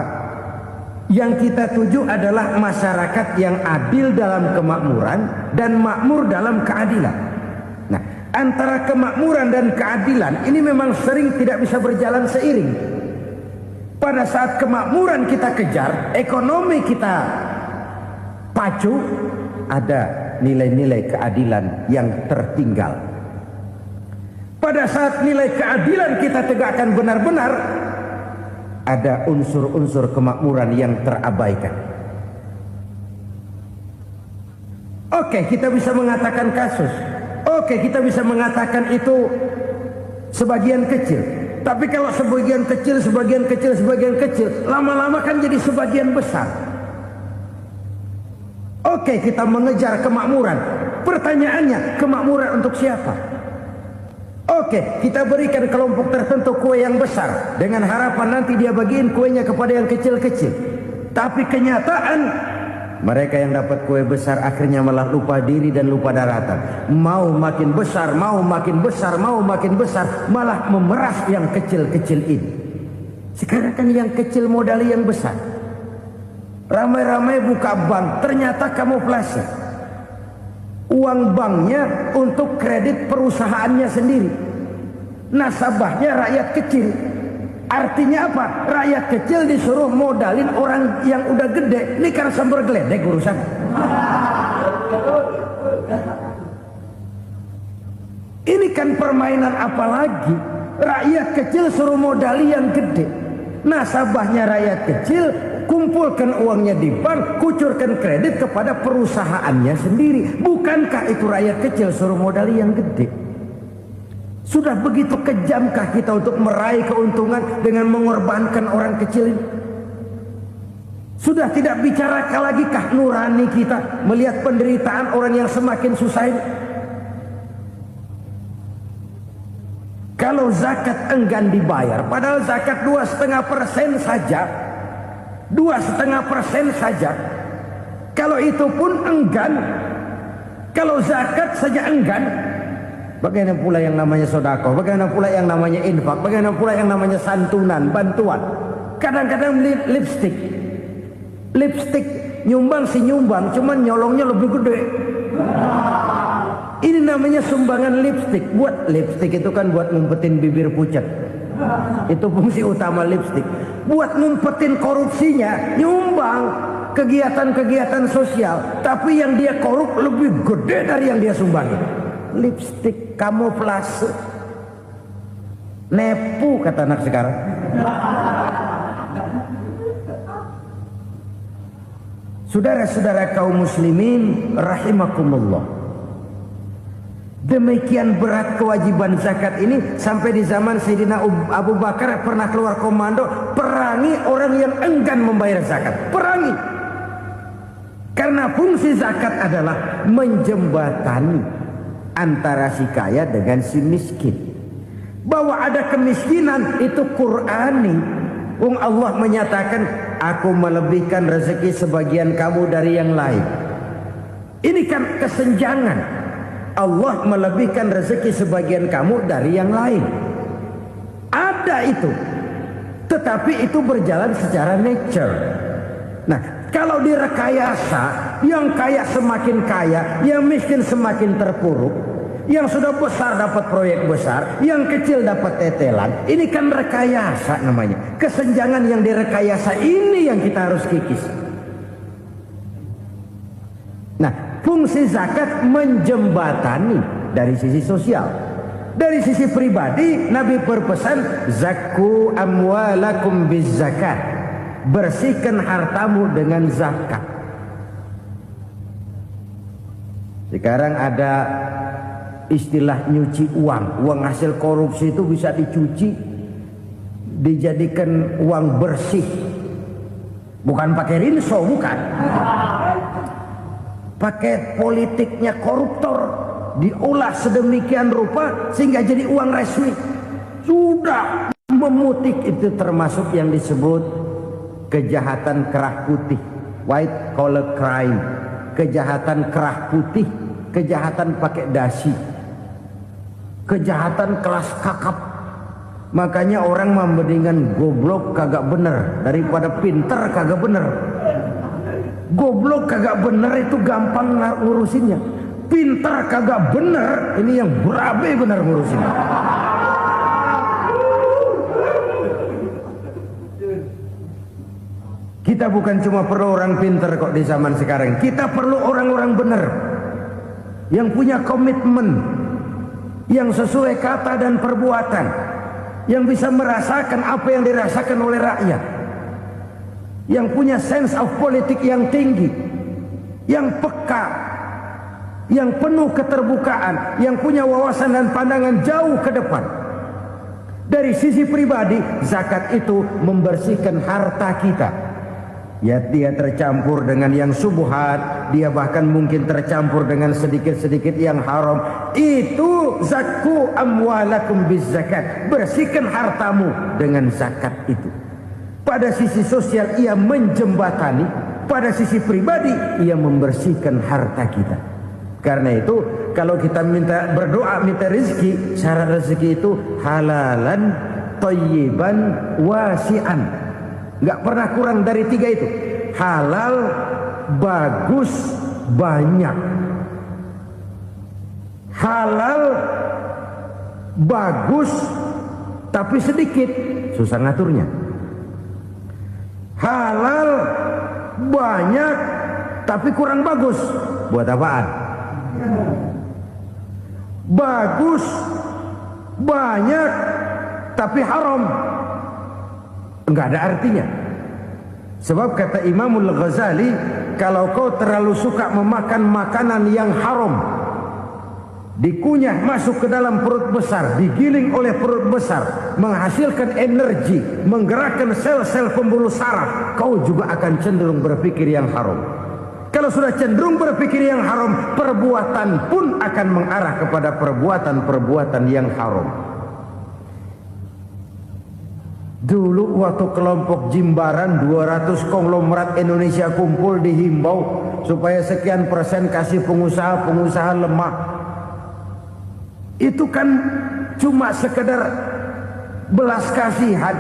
yang kita tuju adalah masyarakat yang adil dalam kemakmuran dan makmur dalam keadilan. Nah, antara kemakmuran dan keadilan ini memang sering tidak bisa berjalan seiring. Pada saat kemakmuran kita kejar, ekonomi kita pacu, ada nilai-nilai keadilan yang tertinggal. pada saat nilai keadilan kita tegakkan benar-benar, ada unsur-unsur kemakmuran yang terabaikan. Oke, kita bisa mengatakan kasus. Oke, kita bisa mengatakan itu sebagian kecil. Tapi kalau sebagian kecil, lama-lama kan jadi sebagian besar. Oke, kita mengejar kemakmuran. Pertanyaannya, kemakmuran untuk siapa? Oke, kita berikan kelompok tertentu kue yang besar dengan harapan nanti dia bagiin kuenya kepada yang kecil-kecil. Tapi kenyataan, mereka yang dapat kue besar akhirnya malah lupa diri dan lupa daratan. Mau makin besar, malah memeras yang kecil-kecil ini. Sekarang kan yang kecil modali yang besar. Ramai-ramai buka bank, ternyata kamuflase. Uang banknya untuk kredit perusahaannya sendiri. Nasabahnya rakyat kecil. Artinya apa? Rakyat kecil disuruh modalin orang yang udah gede. Ini karena sambar geledek urusan. Ini kan permainan apa lagi? Rakyat kecil suruh modali yang gede. Nasabahnya rakyat kecil, kumpulkan uangnya di bank, kucurkan kredit kepada perusahaannya sendiri. Bukankah itu rakyat kecil suruh modali yang gede? Sudah begitu kejamkah kita untuk meraih keuntungan dengan mengorbankan orang kecil ini? Sudah tidak bicara lagi kah nurani kita melihat penderitaan orang yang semakin susah ini? Kalau zakat enggan dibayar, padahal zakat 2,5% saja, 2,5% saja. Kalau itu pun enggan, kalau zakat saja enggan, bagaimana pula yang namanya sedekah, bagaimana pula yang namanya infak, bagaimana pula yang namanya santunan, bantuan. Kadang-kadang lipstick nyumbang si nyumbang, cuman nyolongnya lebih gede. Ini namanya sumbangan lipstick. Buat lipstick itu kan buat ngumpetin bibir pucat. Itu fungsi utama lipstick. Buat ngumpetin korupsinya, nyumbang kegiatan-kegiatan sosial. Tapi yang dia korup lebih gede dari yang dia sumbangi. Lipstick kamuflase. Nepu kata anak sekarang. Saudara-saudara kaum muslimin rahimakumullah. Demikian berat kewajiban zakat ini sampai di zaman Sayyidina Abu Bakar pernah keluar komando perangi orang yang enggan membayar zakat. Perangi. Karena fungsi zakat adalah menjembatani antara si kaya dengan si miskin. Bahwa ada kemiskinan itu Qur'ani. Allah menyatakan, aku melebihkan rezeki sebagian kamu dari yang lain. Ini kan kesenjangan. Allah melebihkan rezeki sebagian kamu dari yang lain. Ada itu. Tetapi itu berjalan secara nature. Nah, kalau direkayasa, yang kaya semakin kaya, yang miskin semakin terpuruk, yang sudah besar dapat proyek besar, yang kecil dapat tetelan. Ini kan rekayasa namanya. Kesenjangan yang direkayasa ini yang kita harus kikis. Nah, fungsi zakat menjembatani dari sisi sosial. Dari sisi pribadi, Nabi berpesan, zakku amwalakum biz zakat. Bersihkan hartamu dengan zakat. Sekarang ada istilah nyuci uang. Uang hasil korupsi itu bisa dicuci, dijadikan uang bersih. Bukan pakai rinso, bukan. Pakai politiknya koruptor, diolah sedemikian rupa sehingga jadi uang resmi. Sudah memutik, itu termasuk yang disebut kejahatan kerah putih, white collar crime. Kejahatan kerah putih, kejahatan pakai dasi, kejahatan kelas kakap. Makanya orang mendingan goblok kagak bener daripada pinter kagak bener. Goblok kagak bener itu gampang ngurusinnya. Pintar kagak bener, ini yang berabe bener ngurusinnya. Kita bukan cuma perlu orang pintar kok di zaman sekarang. Kita perlu orang-orang bener yang punya komitmen, yang sesuai kata dan perbuatan, yang bisa merasakan apa yang dirasakan oleh rakyat, yang punya sense of politik yang tinggi, yang peka, yang penuh keterbukaan, yang punya wawasan dan pandangan jauh ke depan. Dari sisi pribadi, zakat itu membersihkan harta kita. Ya, dia tercampur dengan yang subuhat, dia bahkan mungkin tercampur dengan sedikit-sedikit yang haram. Itu zakku amwalakum biz zakat. Bersihkan hartamu dengan zakat itu. Pada sisi sosial ia menjembatani, pada sisi pribadi ia membersihkan harta kita. Karena itu kalau kita minta berdoa minta rezeki, syarat rezeki itu halalan thayyiban wasi'an. Nggak pernah kurang dari 3 itu. Halal, bagus, banyak. Halal, bagus, tapi sedikit, susah ngaturnya. Halal, banyak, tapi kurang bagus. Buat apaan? Bagus, banyak, tapi haram. Enggak ada artinya. Sebab kata Imamul Ghazali, kalau kau terlalu suka memakan makanan yang haram, dikunyah masuk ke dalam perut besar, digiling oleh perut besar, menghasilkan energi, menggerakkan sel-sel pembuluh saraf, kau juga akan cenderung berpikir yang haram. Kalau sudah cenderung berpikir yang haram, perbuatan pun akan mengarah kepada perbuatan-perbuatan yang haram. Dulu waktu kelompok Jimbaran 200 konglomerat Indonesia kumpul, dihimbau supaya sekian persen kasih pengusaha-pengusaha lemah. Itu kan cuma sekedar belas kasihan,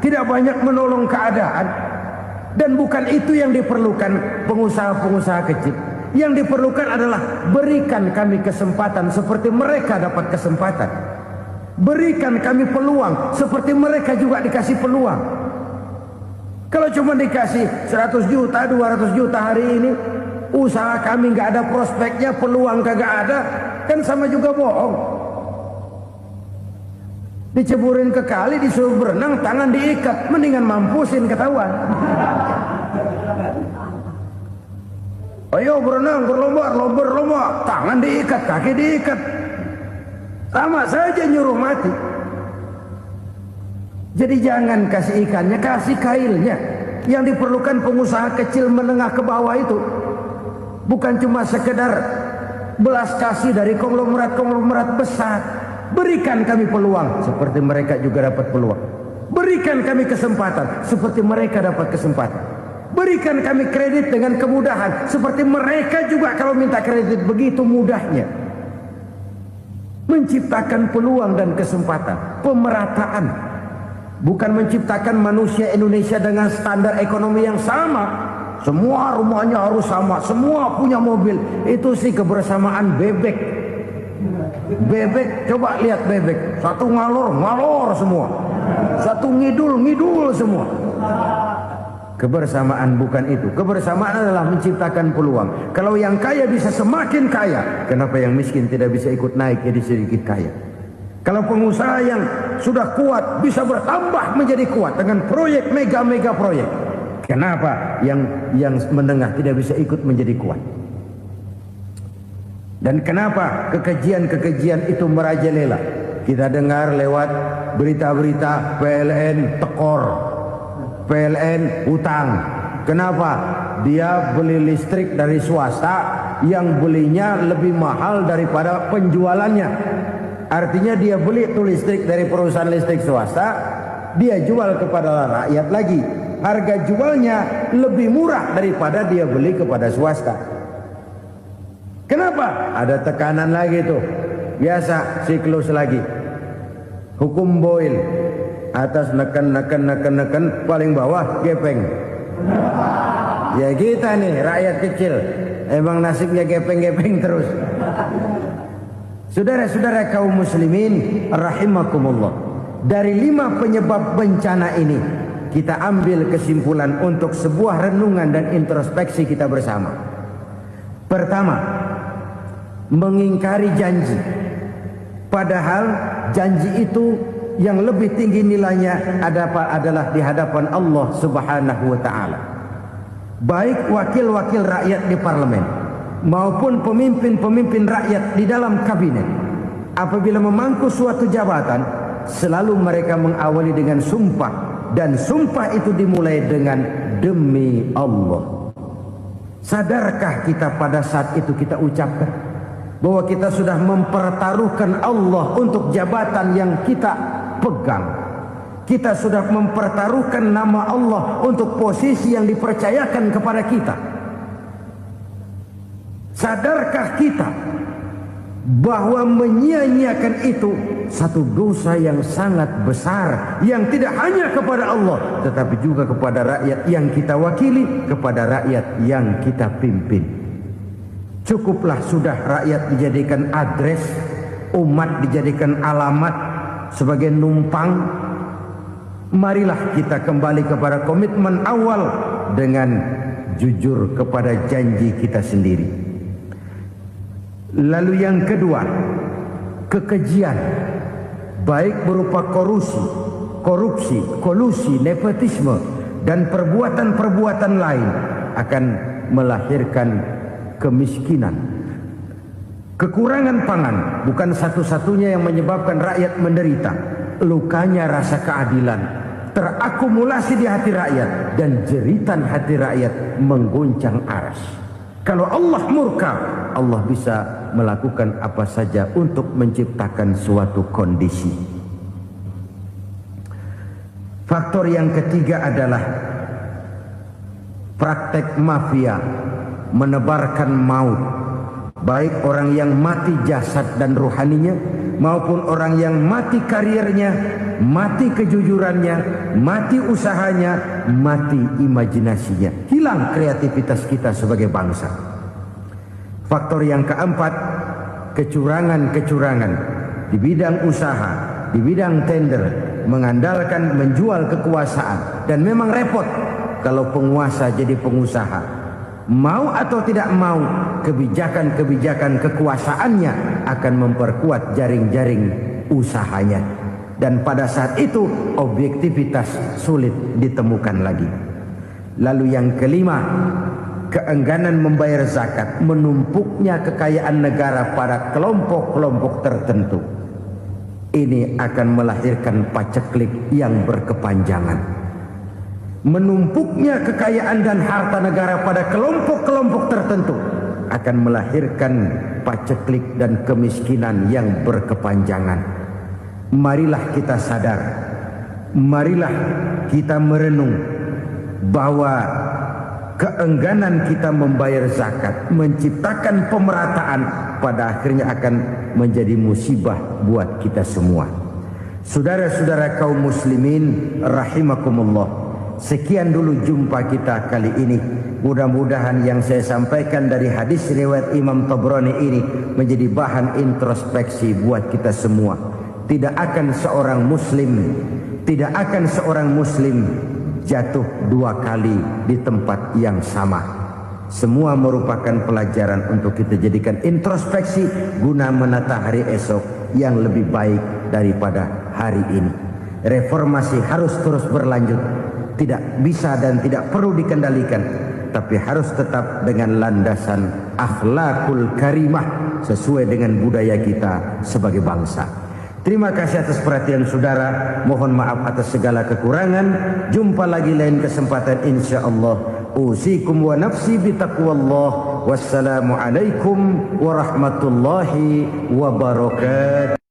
tidak banyak menolong keadaan. Dan bukan itu yang diperlukan pengusaha-pengusaha kecil. Yang diperlukan adalah berikan kami kesempatan seperti mereka dapat kesempatan. Berikan kami peluang seperti mereka juga dikasih peluang. Kalau cuma dikasih 100 juta, 200 juta hari ini, usaha kami nggak ada prospeknya, peluang kagak ada, kan sama juga bohong. Diceburin ke kali, disuruh berenang, tangan diikat, mendingan mampusin ketahuan. Ayo berenang, berlomba, tangan diikat, kaki diikat. Sama saja nyuruh mati. Jadi jangan kasih ikannya, kasih kailnya. Yang diperlukan pengusaha kecil menengah ke bawah itu bukan cuma sekedar belas kasih dari konglomerat-konglomerat besar. Berikan kami peluang seperti mereka juga dapat peluang. Berikan kami kesempatan seperti mereka dapat kesempatan. Berikan kami kredit dengan kemudahan seperti mereka juga kalau minta kredit begitu mudahnya. Menciptakan peluang dan kesempatan, pemerataan. Bukan menciptakan manusia Indonesia dengan standar ekonomi yang sama. Semua rumahnya harus sama, semua punya mobil. Itu sih kebersamaan bebek. Bebek, coba lihat bebek. Satu ngalor semua. Satu ngidul semua. Kebersamaan bukan itu. Kebersamaan adalah menciptakan peluang. Kalau yang kaya bisa semakin kaya, kenapa yang miskin tidak bisa ikut naik jadi sedikit kaya? Kalau pengusaha yang sudah kuat bisa bertambah menjadi kuat dengan proyek mega proyek, kenapa yang menengah tidak bisa ikut menjadi kuat? Dan kenapa kekejian itu merajalela? Kita dengar lewat berita-berita PLN tekor, PLN utang. Kenapa? Dia beli listrik dari swasta yang belinya lebih mahal daripada penjualannya. Artinya dia beli itu listrik dari perusahaan listrik swasta, dia jual kepada rakyat lagi. Harga jualnya lebih murah daripada dia beli kepada swasta. Kenapa? Ada tekanan lagi tuh. Biasa siklus lagi. Hukum Boyle. Atas neken, paling bawah gepeng. Ya kita nih rakyat kecil, emang nasibnya gepeng terus. Saudara-saudara kaum muslimin rahimakumullah, dari 5 penyebab bencana ini kita ambil kesimpulan untuk sebuah renungan dan introspeksi kita bersama. Pertama, mengingkari janji. Padahal janji itu yang lebih tinggi nilainya adalah di hadapan Allah Subhanahu wa taala. Baik wakil-wakil rakyat di parlemen maupun pemimpin-pemimpin rakyat di dalam kabinet, apabila memangku suatu jabatan, selalu mereka mengawali dengan sumpah, dan sumpah itu dimulai dengan demi Allah. Sadarkah kita pada saat itu kita ucapkan bahwa kita sudah mempertaruhkan Allah untuk jabatan yang kita pegang? Kita sudah mempertaruhkan nama Allah untuk posisi yang dipercayakan kepada kita. Sadarkah kita bahwa menyia-nyiakan itu satu dosa yang sangat besar, yang tidak hanya kepada Allah tetapi juga kepada rakyat yang kita wakili, kepada rakyat yang kita pimpin. Cukuplah sudah rakyat dijadikan adres, umat dijadikan alamat sebagai numpang. Marilah kita kembali kepada komitmen awal dengan jujur kepada janji kita sendiri. Lalu yang kedua, kekejian, baik berupa korupsi, kolusi, nepotisme, dan perbuatan-perbuatan lain akan melahirkan kemiskinan. Kekurangan pangan bukan satu-satunya yang menyebabkan rakyat menderita. Lukanya rasa keadilan terakumulasi di hati rakyat, dan jeritan hati rakyat mengguncang aras. Kalau Allah murka, Allah bisa melakukan apa saja untuk menciptakan suatu kondisi. Faktor yang ketiga adalah praktek mafia menebarkan maut, baik orang yang mati jasad dan rohaninya maupun orang yang mati karirnya, mati kejujurannya, mati usahanya, mati imajinasinya. Hilang kreativitas kita sebagai bangsa. Faktor yang keempat, kecurangan-kecurangan di bidang usaha, di bidang tender, mengandalkan menjual kekuasaan. Dan memang repot kalau penguasa jadi pengusaha. Mau atau tidak mau, kebijakan-kebijakan kekuasaannya akan memperkuat jaring-jaring usahanya. Dan pada saat itu objektivitas sulit ditemukan lagi. Lalu yang kelima, keengganan membayar zakat, menumpuknya kekayaan negara pada kelompok-kelompok tertentu. Ini akan melahirkan paceklik yang berkepanjangan. Menumpuknya kekayaan dan harta negara pada kelompok-kelompok tertentu akan melahirkan paceklik dan kemiskinan yang berkepanjangan. Marilah kita sadar, marilah kita merenung bahwa keengganan kita membayar zakat, menciptakan pemerataan, pada akhirnya akan menjadi musibah buat kita semua. Saudara-saudara kaum muslimin rahimakumullah, sekian dulu jumpa kita kali ini. Mudah-mudahan yang saya sampaikan dari hadis riwayat Imam Tabrani ini menjadi bahan introspeksi buat kita semua. Tidak akan seorang muslim jatuh dua kali di tempat yang sama. Semua merupakan pelajaran untuk kita jadikan introspeksi guna menata hari esok yang lebih baik daripada hari ini. Reformasi harus terus berlanjut. Tidak bisa dan tidak perlu dikendalikan, tapi harus tetap dengan landasan akhlakul karimah sesuai dengan budaya kita sebagai bangsa. Terima kasih atas perhatian saudara. Mohon maaf atas segala kekurangan. Jumpa lagi lain kesempatan insyaallah. Usikum wa nafsi bitaqwallah. Wassalamualaikum warahmatullahi wabarakatuh.